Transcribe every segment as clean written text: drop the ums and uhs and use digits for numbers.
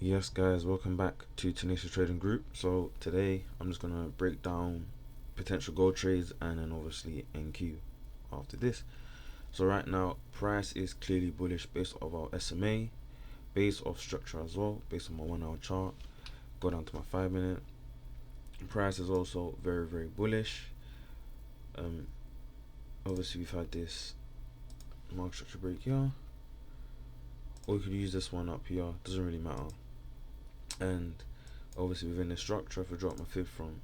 Yes, guys, welcome back to Tenacious Trading Group. So today I'm just gonna break down potential gold trades and then obviously NQ after this. So right now, price is clearly bullish based off our SMA, based off structure as well, based on my 1 hour chart. Go down to my 5 minute. Price is also very bullish. Um, Obviously we've had this market structure break here, or we could use this one up here. Doesn't really matter. And obviously within the structure, if I drop my fib from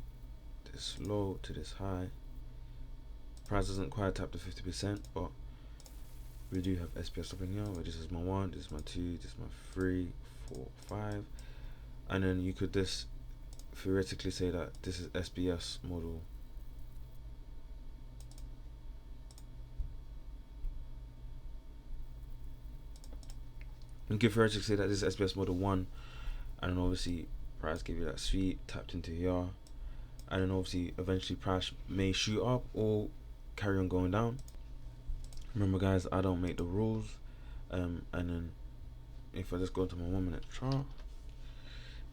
this low to this high, price doesn't quite tap to 50%, but we do have SPS up in here where this is my 1, this is my 2, this is my 3, 4, 5, and then you could just theoretically say that this is SBS model. You could theoretically say that this is SBS model 1, and then obviously price gave you that sweep, tapped into here, and then obviously eventually price may shoot up or carry on going down. Remember guys, I don't make the rules. And then if I just go to my 1 minute chart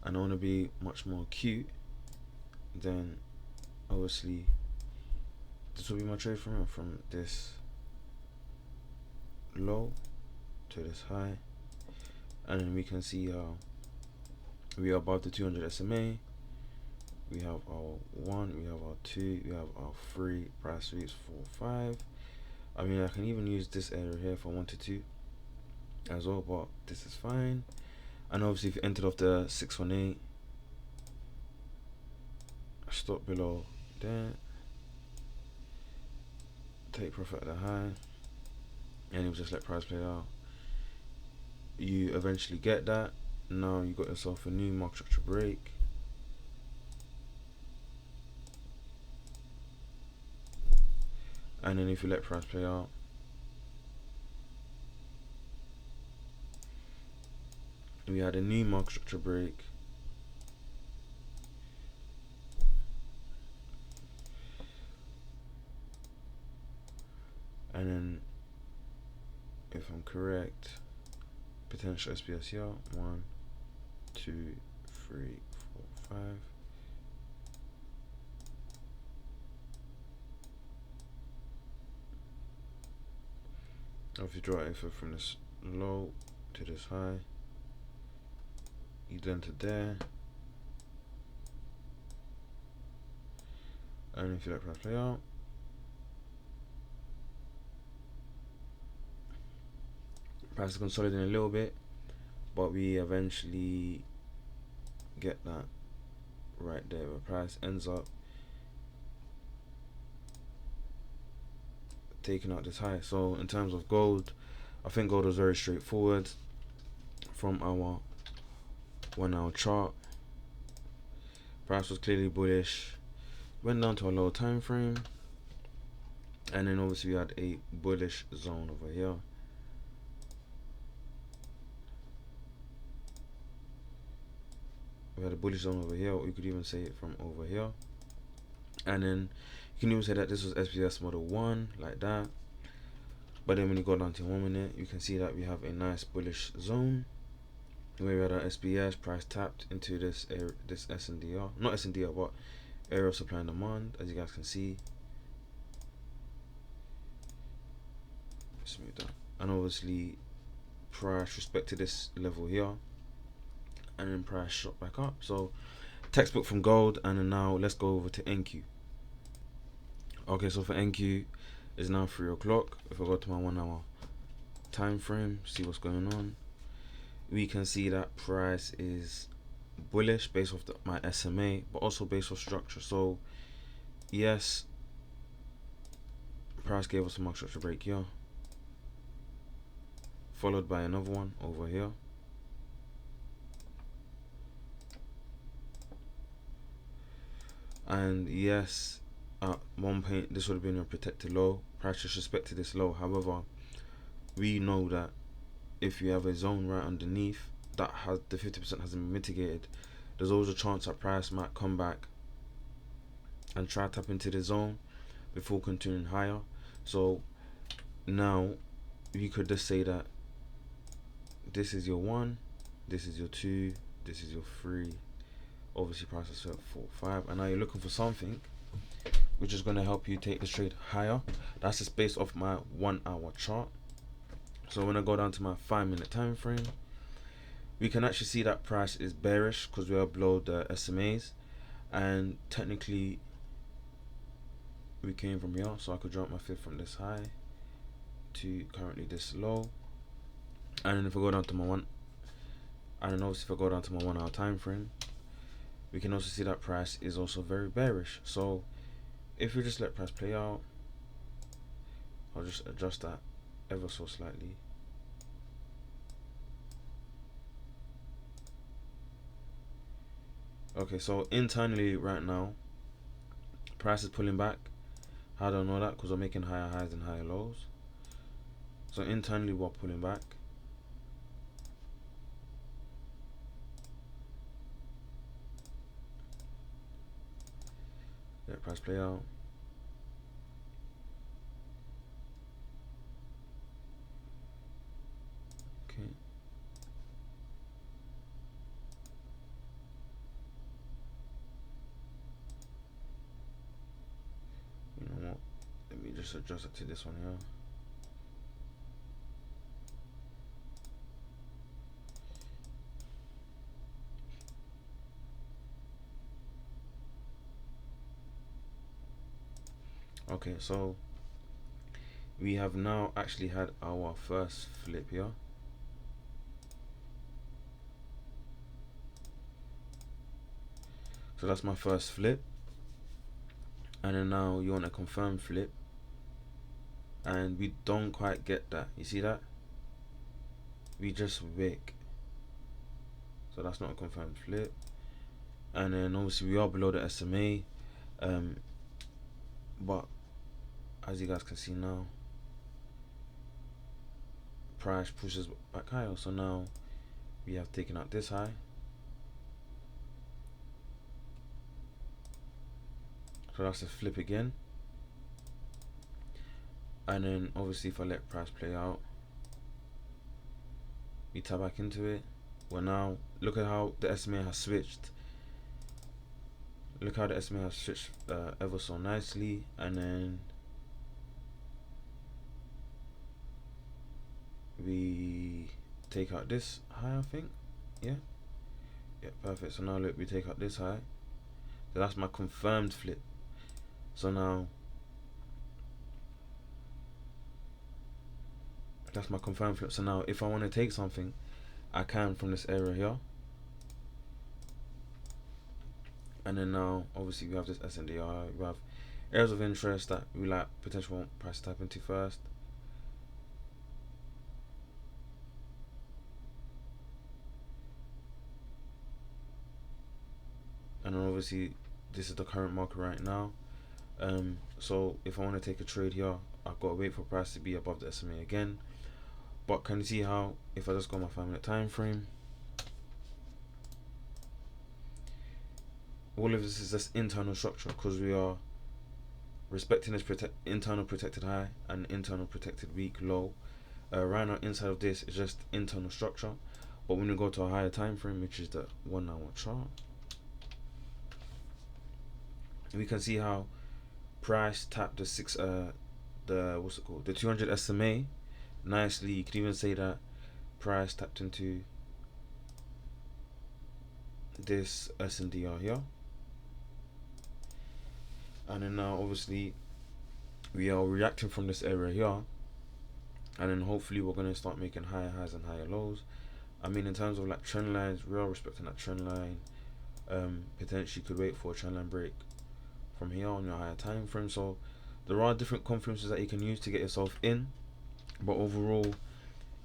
and I want to be much more cute, then obviously this will be my trade from this low to this high, and then we can see how we are above the 200 SMA. We have our 1, we have our 2, we have our 3, price sweeps 4, 5. I mean, I can even use this area here if I wanted to as well, but this is fine. And obviously if you entered off the 618, stop below there, take profit at the high, and you just let price play out. You eventually get that. Now you got yourself a new market structure break. And then if you let price play out, we had a new market structure break. And then, if I'm correct, potential SPS here, 1, 2, 3, 4, 5. If you draw it from this low to this high, you then to there, and if you let price play out, price is consolidating a little bit, but we eventually get that right there where price ends up taking out this high. So in terms of gold, I think gold was very straightforward from our 1 hour chart. Price was clearly bullish, went down to a lower time frame, and then obviously we had a bullish zone over here. We had a bullish zone over here, or you could even say it from over here. And then you can even say that this was SPS model 1, like that. But then when you go down to 1 minute, you can see that we have a nice bullish zone where we had our SBS price tapped into this SNDR, not SNDR, but area of supply and demand, as you guys can see. Smooth down, and obviously price respected this level here, and then price shot back up. So textbook from gold. And then now let's go over to NQ. Okay, so for NQ, it's now 3 o'clock. If I go to my 1 hour time frame, see what's going on, we can see that price is bullish based off my SMA, but also based off structure. So yes, price gave us a market structure break here, followed by another one over here, and yes, at one point this would have been a protected low. Price just respected this low. However, we know that if you have a zone right underneath that has the 50% hasn't been mitigated, there's always a chance that price might come back and try to tap into the zone before continuing higher. So now you could just say that this is your 1, this is your 2, This is your 3. Obviously price is at 4.5, and now you're looking for something which is going to help you take this trade higher. That's just based off my 1 hour chart. So when I go down to my 5-minute time frame, we can actually see that price is bearish because we are below the SMAs, and technically we came from here, so I could drop my fib from this high to currently this low. And then if I go down to my 1 hour time frame, we can also see that price is also very bearish. So if we just let price play out, I'll just adjust that ever so slightly. Okay, so internally right now, price is pulling back. How do I know that? Because we're making higher highs and higher lows. So internally we're pulling back. Let price play out. Okay. You know what? Let me just adjust it to this one here. Okay, so we have now actually had our first flip here. So that's my first flip, and then now you want a confirm flip, and we don't quite get that. You see that? We just wick. So that's not a confirmed flip. And then obviously we are below the SMA, but as you guys can see now, price pushes back higher. So now we have taken out this high. So that's a flip again. And then obviously if I let price play out, we tap back into it. Well, now look at how the SMA has switched. Look how the SMA has switched ever so nicely. And then we take out this high, I think. Yeah, perfect. So now look, we take out this high. So that's my confirmed flip. So now that's my confirmed flip. So now if I want to take something, I can from this area here. And then now obviously we have this SNDR, we have areas of interest that we like potential price to tap into first. And then obviously this is the current market right now. So if I want to take a trade here, I've got to wait for price to be above the SMA again. But can you see how if I just go my 5-minute time frame, all of this is just internal structure because we are respecting this internal protected high and internal protected weak low. Right now inside of this is just internal structure, but when we go to a higher time frame, which is the 1 hour chart, we can see how price tapped the 200 SMA nicely. You could even say that price tapped into this SNDR here, and then now obviously we are reacting from this area here, and then hopefully we're going to start making higher highs and higher lows. I mean, in terms of like trend lines, we are respecting that trend line. Potentially could wait for a trend line break from here on your higher time frame. So there are different confluences that you can use to get yourself in, but overall,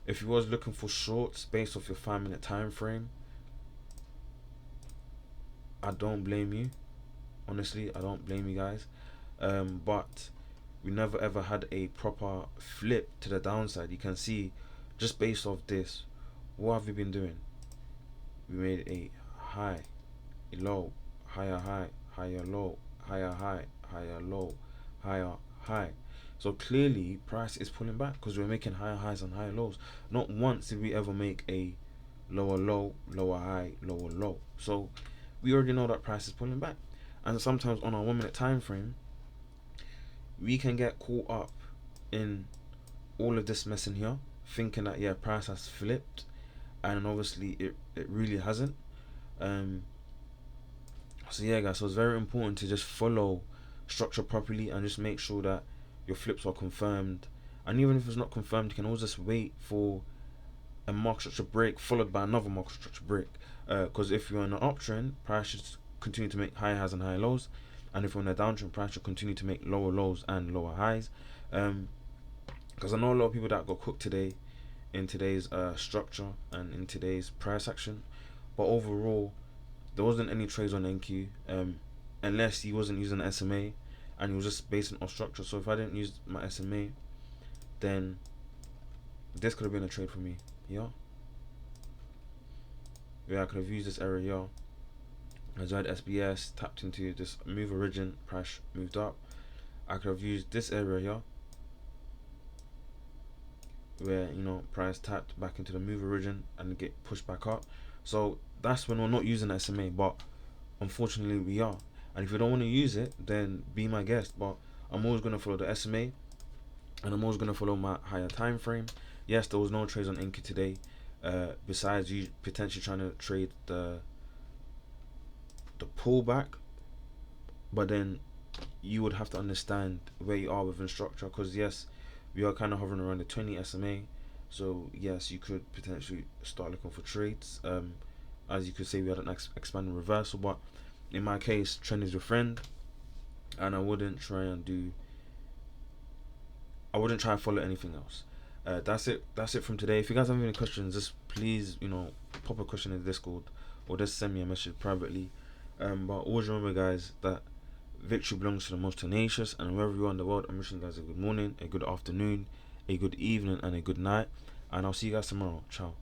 if you was looking for shorts based off your 5-minute time frame, I don't blame you. Honestly, I don't blame you guys. But we never ever had a proper flip to the downside. You can see just based off this, what have we been doing? We made a high, a low, higher high, higher low, higher high, higher low, higher high. So clearly price is pulling back because we're making higher highs and higher lows. Not once did we ever make a lower low, lower high, lower low. So we already know that price is pulling back. And sometimes on our 1 minute time frame, we can get caught up in all of this mess in here, thinking that yeah, price has flipped, and obviously it really hasn't. Um, so yeah, guys, so it's very important to just follow structure properly and just make sure that your flips are confirmed. And even if it's not confirmed, you can always just wait for a market structure break followed by another market structure break. Because if you're in an uptrend, price should continue to make high highs and high lows, and if you're in a downtrend, price should continue to make lower lows and lower highs. Because I know a lot of people that got cooked today in today's structure and in today's price action, but overall there wasn't any trades on NQ, unless he wasn't using the SMA and he was just basing off structure. So if I didn't use my SMA, then this could have been a trade for me. Yeah, I could have used this area. Yeah, as I had SBS tapped into this move origin, price moved up. I could have used this area, where price tapped back into the move origin and get pushed back up. So that's when we're not using SMA, but unfortunately we are. And if you don't want to use it, then be my guest. But I'm always going to follow the SMA, and I'm always going to follow my higher time frame. Yes, there was no trades on Inky today, besides you potentially trying to trade the pullback, but then you would have to understand where you are within structure, because yes, we are kind of hovering around the 20 SMA. So yes, you could potentially start looking for trades. As you could say, we had an expanding reversal, but in my case, trend is your friend, and I wouldn't try and follow anything else. That's it from today. If you guys have any questions, just please pop a question in the Discord or just send me a message privately. But always remember, guys, that victory belongs to the most tenacious, and wherever you are in the world, I'm wishing you guys a good morning, a good afternoon, a good evening, and a good night. And I'll see you guys tomorrow. Ciao.